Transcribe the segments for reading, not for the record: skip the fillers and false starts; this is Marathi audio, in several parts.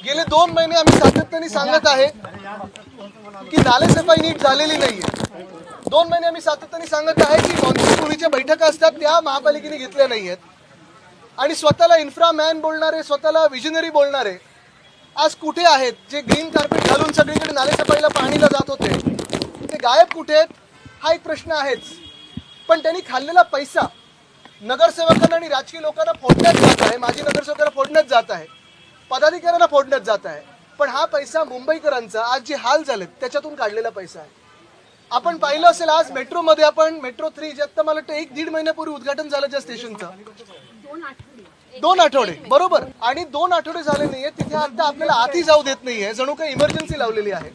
गेले 2 महिने आम्ही सातत्याने सांगत आहे की नालेसफाई नीट झालेली नाहीये। 2 महिने आम्ही सातत्याने सांगत आहे की मॉन्सूनच्या बैठका असतात त्या महापालिकेने घेतल्या नाहीयेत आणि स्वतःला इन्फ्रामॅन बोलणारे, स्वतःला विजनरी बोलणारे आज कुठे आहेत? जे ग्रीन कार्पेट घालून सगळीकडे नालेसफाईला पाणीला जात होते ते गायब कुठे आहेत? हा एक प्रश्न आहेच। पण त्यांनी खाल्लेला पैसा नगरसेवकांना आणि राजकीय लोकांना फोडण्यात जात आहे, माजी नगरसेवकांना फोडण्यात जात आहे, पदाधिकाऱ्यांना फोडण्यात जात आहे। पण हा पैसा मुंबईकरांचा आज जे हाल झालेत त्याच्यातून काढलेला पैसा आहे। आपण पाहिलं असेल आज मेट्रोमध्ये, आपण मेट्रो 3 जे आता मला वाटतं 1-1.5 महिन्यापूर्वी उद्घाटन झालं ज्या स्टेशनचं, 2 आठवडे बरोबर, आणि 2 आठवडे झाले नाहीये तिथे आता आपल्याला आतही जाऊ देत नाहीये, जणू काही इमर्जन्सी लावलेली आहे।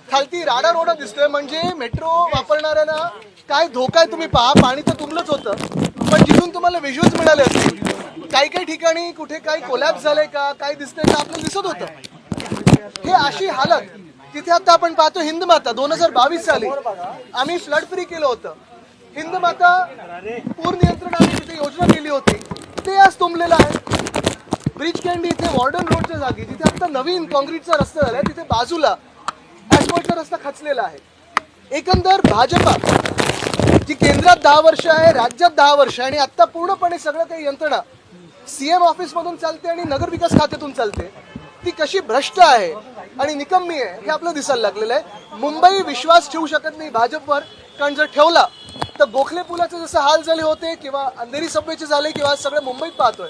खालती राडा रोडा दिसतोय, म्हणजे मेट्रो वापरणाऱ्यांना काय धोका आहे तुम्ही पहा। पाणी तर तुंबलंच होतं, पण जिथून तुम्हाला व्हिज्युअल्स मिळाले असतील काही काही ठिकाणी कुठे काही कोलॅप्स झालंय का, काय दिसतंय का आपल्याला दिसत होतं। हे अशी हालत तिथे आता आपण पाहतो। हिंदमाता 2022 साली आम्ही फ्लड फ्री केलं होतं। हिंदमाता पूर नियंत्रण आम्ही तिथे योजना केली होती, ते आज तुंबलेलं आहे। ब्रिज कॅन्डी इथे मॉडर्न रोडच्या जागी जिथे आता नवीन काँक्रीटचा रस्ता झालाय तिथे बाजूला ऍस्फॉल्टचा रस्ता खचलेला आहे। एकंदर भाजपा जी केंद्रात 10 वर्ष आहे, राज्यात 10 वर्ष आहे आणि आता पूर्णपणे सगळं काही यंत्रणा सीएम ऑफिस मधून चालते आणि नगर विकास खात्यातून चालते, ती कशी भ्रष्ट आहे आणि निकम्मी आहे हे आपल्याला दिसायला लागलेलं आहे। मुंबई विश्वास ठेवू शकत नाही भाजपवर, कारण जर ठेवला तर गोखले पुलाचे जसे हाल झाले होते किंवा अंधेरी सबवेचे झाले किंवा सगळं मुंबईत पाहतोय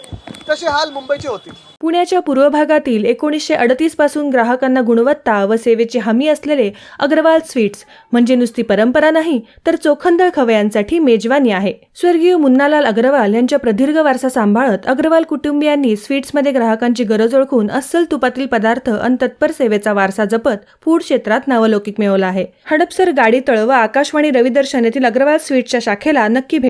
तसे हाल मुंबईचे होतील। पुण्याच्या पूर्व भागातील 1938 पासून ग्राहकांना गुणवत्ता व सेवेची हमी असलेले अग्रवाल स्वीट्स म्हणजे नुसती परंपरा नाही तर चोखंदळ खवयांसाठी मेजवानी आहे। स्वर्गीय मुन्नालाल अग्रवाल यांच्या प्रदीर्घ वारसा सांभाळत अग्रवाल कुटुंबियांनी स्वीट्समध्ये ग्राहकांची गरज ओळखून अस्सल तुपातील पदार्थ आणि तत्पर सेवेचा वारसा जपत फूड क्षेत्रात नावलौकिक मिळवला आहे। हडपसर, गाडी तळ व आकाशवाणी रविदर्शन येथील अग्रवाल स्वीट्सच्या शाखेला नक्की भेट